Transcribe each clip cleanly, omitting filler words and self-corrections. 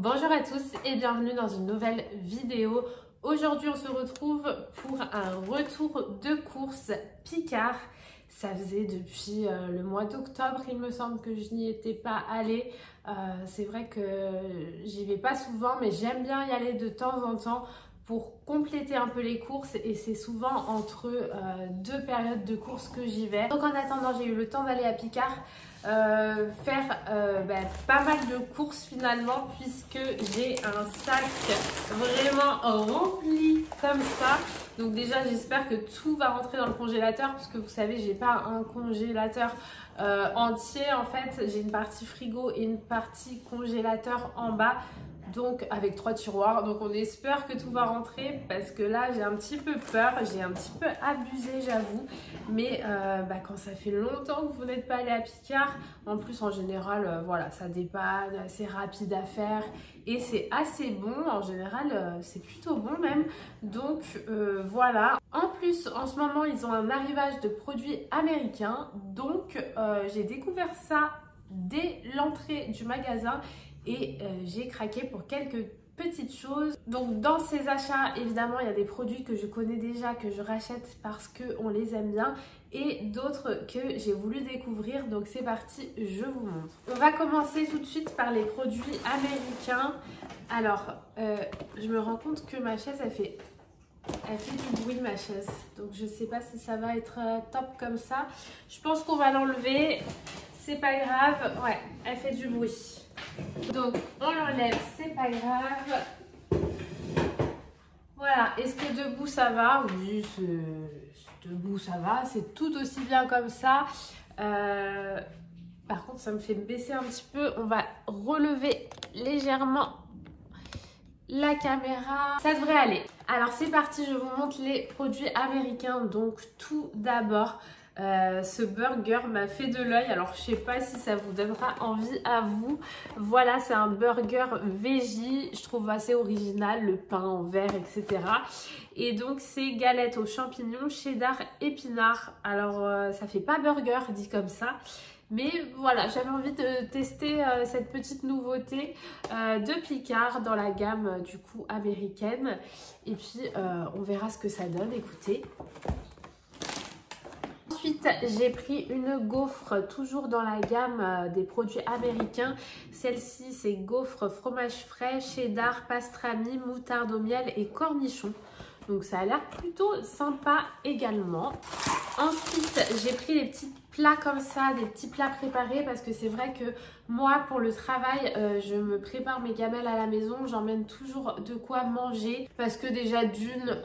Bonjour à tous et bienvenue dans une nouvelle vidéo. Aujourd'hui on se retrouve pour un retour de course Picard. Ça faisait depuis le mois d'octobre, il me semble que je n'y étais pas allée. C'est vrai que j'y vais pas souvent, mais j'aime bien y aller de temps en temps pour compléter un peu les courses, et c'est souvent entre deux périodes de courses que j'y vais. Donc en attendant, j'ai eu le temps d'aller à Picard faire pas mal de courses finalement, puisque j'ai un sac vraiment rempli comme ça. Donc déjà j'espère que tout va rentrer dans le congélateur, puisque vous savez j'ai pas un congélateur entier en fait, j'ai une partie frigo et une partie congélateur en bas. Donc avec 3 tiroirs, donc on espère que tout va rentrer, parce que là j'ai un petit peu peur, j'ai un petit peu abusé j'avoue, mais quand ça fait longtemps que vous n'êtes pas allé à Picard, en plus en général voilà, ça dépanne, c'est rapide à faire et c'est assez bon, en général c'est plutôt bon même, donc voilà. En plus en ce moment ils ont un arrivage de produits américains, donc j'ai découvert ça dès l'entrée du magasin. Et j'ai craqué pour quelques petites choses. Donc dans ces achats, évidemment, il y a des produits que je connais déjà, que je rachète parce qu'on les aime bien, et d'autres que j'ai voulu découvrir. Donc c'est parti, je vous montre. On va commencer tout de suite par les produits américains. Alors, je me rends compte que ma chaise, elle fait du bruit, ma chaise. Donc je sais pas si ça va être top comme ça. Je pense qu'on va l'enlever. C'est pas grave. Ouais, elle fait du bruit. Donc on l'enlève, c'est pas grave. Voilà, est-ce que debout ça va? Oui, debout ça va, c'est tout aussi bien comme ça. Par contre ça me fait baisser un petit peu. On va relever légèrement la caméra. Ça devrait aller. Alors c'est parti, je vous montre les produits américains. Donc tout d'abord, ce burger m'a fait de l'œil. Alors je sais pas si ça vous donnera envie à vous. Voilà, c'est un burger veggie. Je trouve assez original, le pain en verre, etc. Et donc c'est galette aux champignons, cheddar, épinards. Alors ça fait pas burger dit comme ça, mais voilà, j'avais envie de tester cette petite nouveauté de Picard dans la gamme du coup américaine. Et puis on verra ce que ça donne, écoutez. Ensuite, j'ai pris une gaufre, toujours dans la gamme des produits américains. Celle-ci, c'est gaufre fromage frais, cheddar, pastrami, moutarde au miel et cornichon. Donc ça a l'air plutôt sympa également. Ensuite, j'ai pris des petits plats comme ça, des petits plats préparés, parce que c'est vrai que moi, pour le travail, je me prépare mes gamelles à la maison. J'emmène toujours de quoi manger, parce que déjà d'une,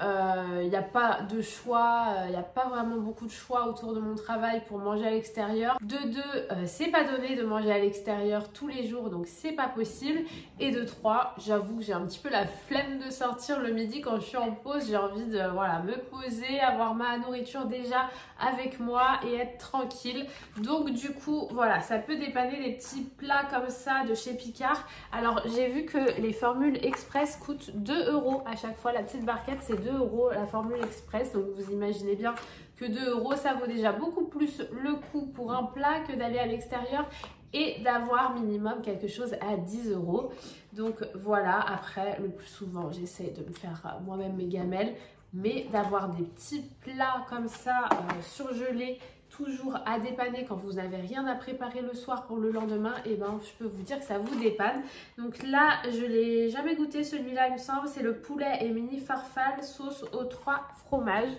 il n'y a pas de choix, il n'y a pas vraiment beaucoup de choix autour de mon travail pour manger à l'extérieur. De deux, c'est pas donné de manger à l'extérieur tous les jours, donc c'est pas possible. Et de trois, j'avoue que j'ai un petit peu la flemme de sortir le midi quand je suis en pause. J'ai envie de voilà, me poser, avoir ma nourriture déjà avec moi et être tranquille. Donc du coup voilà, ça peut dépanner des petits plats comme ça de chez Picard. Alors j'ai vu que les formules express coûtent 2 € à chaque fois. La petite barquette c'est 2 € la formule express, donc vous imaginez bien que 2 € ça vaut déjà beaucoup plus le coût pour un plat que d'aller à l'extérieur et d'avoir minimum quelque chose à 10 €. Donc voilà, après le plus souvent j'essaie de me faire moi-même mes gamelles, mais d'avoir des petits plats comme ça surgelés, toujours à dépanner quand vous n'avez rien à préparer le soir pour le lendemain, et ben je peux vous dire que ça vous dépanne. Donc là, je l'ai jamais goûté celui-là, il me semble. C'est le poulet et mini farfalle sauce aux 3 fromages.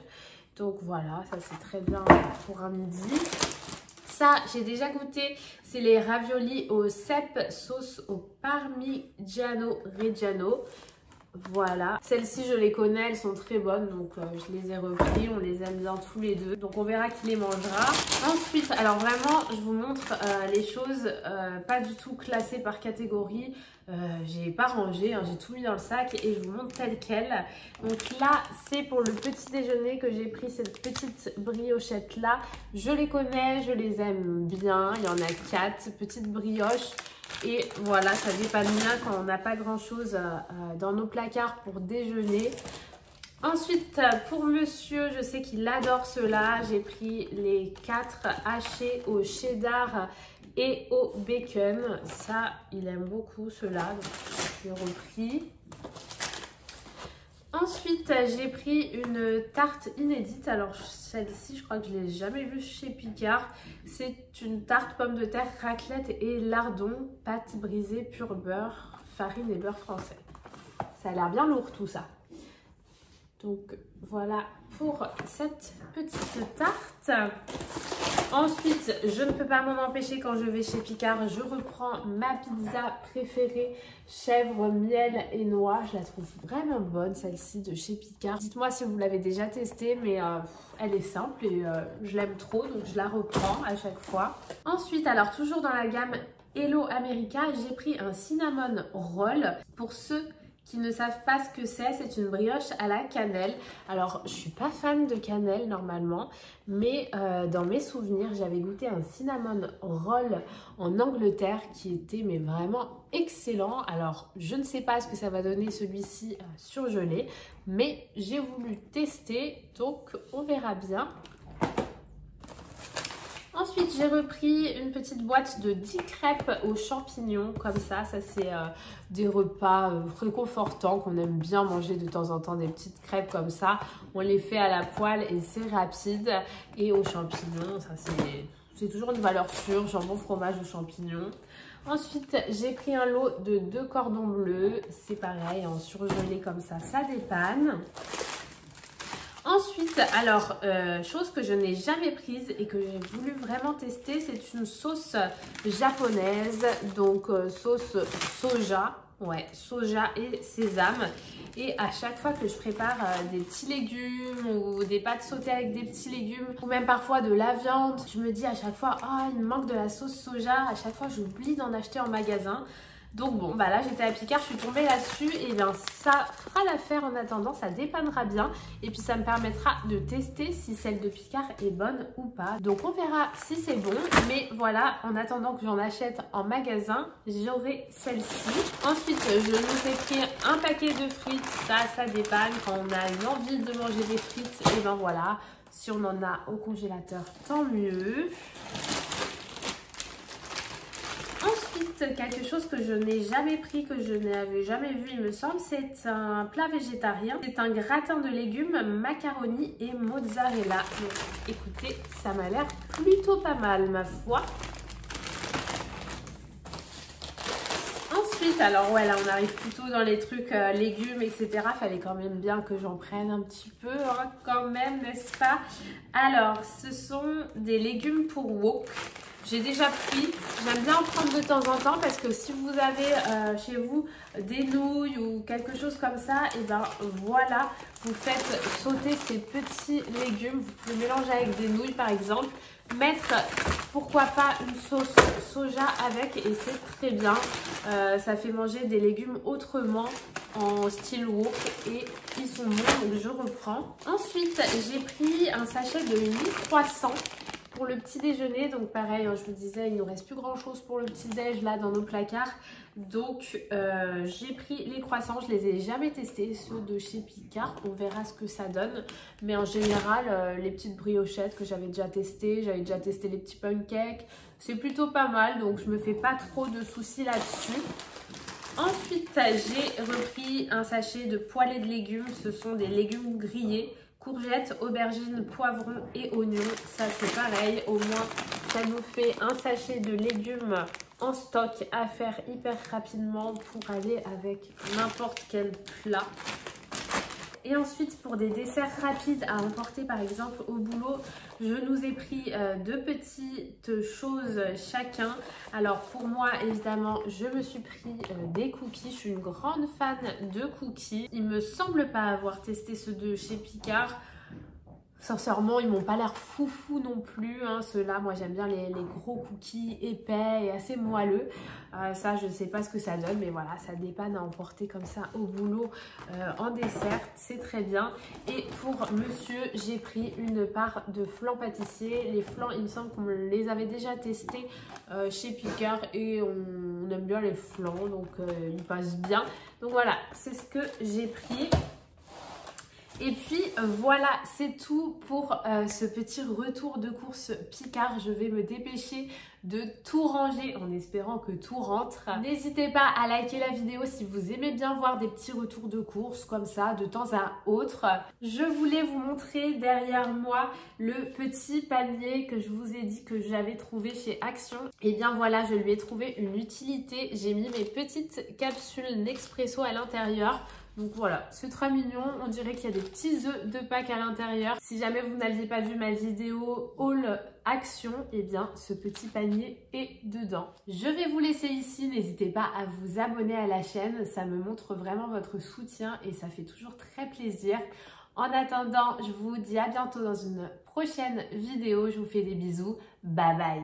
Donc voilà, ça c'est très bien pour un midi. Ça, j'ai déjà goûté, c'est les raviolis au cèpe sauce au parmigiano reggiano. Voilà, celles-ci je les connais, elles sont très bonnes, donc je les ai repris, on les aime bien tous les deux, donc on verra qui les mangera. Ensuite, alors vraiment, je vous montre les choses pas du tout classées par catégorie. J'ai pas rangé, hein, j'ai tout mis dans le sac et je vous montre tel quel. Donc là, c'est pour le petit déjeuner que j'ai pris cette petite briochette là. Je les connais, je les aime bien, il y en a 4 petites brioches. Et voilà, ça dépanne bien quand on n'a pas grand chose dans nos placards pour déjeuner. Ensuite, pour monsieur, je sais qu'il adore cela. J'ai pris les 4 hachés au cheddar et au bacon. Ça, il aime beaucoup cela. j'ai repris. Ensuite, j'ai pris une tarte inédite. Alors, celle-ci, je crois que je ne l'ai jamais vue chez Picard. C'est une tarte pomme de terre, raclette et lardon, pâte brisée, pur beurre, farine et beurre français. Ça a l'air bien lourd tout ça. Donc, voilà pour cette petite tarte. Ensuite, je ne peux pas m'en empêcher quand je vais chez Picard. Je reprends ma pizza préférée, chèvre, miel et noix. Je la trouve vraiment bonne, celle-ci de chez Picard. Dites-moi si vous l'avez déjà testée, mais elle est simple et je l'aime trop, donc je la reprends à chaque fois. Ensuite, alors toujours dans la gamme Hello America, j'ai pris un cinnamon roll. Pour ceux qui ne savent pas ce que c'est une brioche à la cannelle. Alors, je suis pas fan de cannelle normalement, mais dans mes souvenirs, j'avais goûté un cinnamon roll en Angleterre qui était mais vraiment excellent. Alors, je ne sais pas ce que ça va donner celui-ci surgelé, mais j'ai voulu tester, donc on verra bien. Ensuite, j'ai repris une petite boîte de 10 crêpes aux champignons, comme ça. Ça, c'est des repas réconfortants qu'on aime bien manger de temps en temps, des petites crêpes comme ça. On les fait à la poêle et c'est rapide. Et aux champignons, ça c'est toujours une valeur sûre, jambon, fromage aux champignons. Ensuite, j'ai pris un lot de 2 cordons bleus. C'est pareil, en surgelé comme ça dépanne. Ensuite, alors, chose que je n'ai jamais prise et que j'ai voulu vraiment tester, c'est une sauce japonaise, donc sauce soja, ouais, soja et sésame. Et à chaque fois que je prépare des petits légumes ou des pâtes sautées avec des petits légumes ou même parfois de la viande, je me dis à chaque fois, ah, il me manque de la sauce soja, à chaque fois j'oublie d'en acheter en magasin. Donc bon, bah là j'étais à Picard, je suis tombée là-dessus et bien ça fera l'affaire en attendant, ça dépannera bien et puis ça me permettra de tester si celle de Picard est bonne ou pas. Donc on verra si c'est bon, mais voilà, en attendant que j'en achète en magasin, j'aurai celle-ci. Ensuite, je nous ai pris un paquet de frites, ça dépanne quand on a une envie de manger des frites, et ben voilà, si on en a au congélateur, tant mieux. Ensuite, quelque chose que je n'ai jamais pris, que je n'avais jamais vu, il me semble, c'est un plat végétarien. C'est un gratin de légumes, macaroni et mozzarella. Donc, écoutez, ça m'a l'air plutôt pas mal, ma foi. Ensuite, alors ouais, là on arrive plutôt dans les trucs légumes, etc. Fallait quand même bien que j'en prenne un petit peu, hein, quand même, n'est-ce pas? Alors, ce sont des légumes pour wok. J'ai déjà pris, j'aime bien en prendre de temps en temps parce que si vous avez chez vous des nouilles ou quelque chose comme ça, et ben voilà, vous faites sauter ces petits légumes, vous pouvez mélanger avec des nouilles par exemple, mettre pourquoi pas une sauce soja avec et c'est très bien, ça fait manger des légumes autrement en style wok et ils sont bons donc je reprends. Ensuite j'ai pris un sachet de 8 croissants pour le petit déjeuner, donc pareil, hein, je vous disais, il ne nous reste plus grand chose pour le petit déj là dans nos placards. Donc j'ai pris les croissants, je les ai jamais testés, ceux de chez Picard, on verra ce que ça donne. Mais en général, les petites briochettes que j'avais déjà testées, j'avais déjà testé les petits pancakes, c'est plutôt pas mal, donc je me fais pas trop de soucis là-dessus. Ensuite, j'ai repris un sachet de poêlée de légumes, ce sont des légumes grillés. Courgettes, aubergines, poivrons et oignons, ça c'est pareil, au moins ça nous fait un sachet de légumes en stock à faire hyper rapidement pour aller avec n'importe quel plat. Et ensuite pour des desserts rapides à emporter par exemple au boulot, je nous ai pris 2 petites choses chacun. Alors pour moi évidemment je me suis pris des cookies, je suis une grande fan de cookies. Il me semble pas avoir testé ceux de chez Picard. Sincèrement, ils m'ont pas l'air foufou non plus, hein, ceux-là. Moi, j'aime bien les gros cookies épais et assez moelleux. Ça, je ne sais pas ce que ça donne, mais voilà, ça dépanne à emporter comme ça au boulot en dessert. C'est très bien. Et pour monsieur, j'ai pris une part de flan pâtissier. Les flans, il me semble qu'on les avait déjà testés chez Picard et on aime bien les flans, donc ils passent bien. Donc voilà, c'est ce que j'ai pris. Et puis voilà, c'est tout pour ce petit retour de course Picard. Je vais me dépêcher de tout ranger en espérant que tout rentre. N'hésitez pas à liker la vidéo si vous aimez bien voir des petits retours de course comme ça de temps à autre. Je voulais vous montrer derrière moi le petit panier que je vous ai dit que j'avais trouvé chez Action. Et bien voilà, je lui ai trouvé une utilité. J'ai mis mes petites capsules Nespresso à l'intérieur. Donc voilà, c'est très mignon, on dirait qu'il y a des petits œufs de Pâques à l'intérieur. Si jamais vous n'aviez pas vu ma vidéo haul Action, eh bien ce petit panier est dedans. Je vais vous laisser ici, n'hésitez pas à vous abonner à la chaîne, ça me montre vraiment votre soutien et ça fait toujours très plaisir. En attendant, je vous dis à bientôt dans une prochaine vidéo, je vous fais des bisous, bye bye.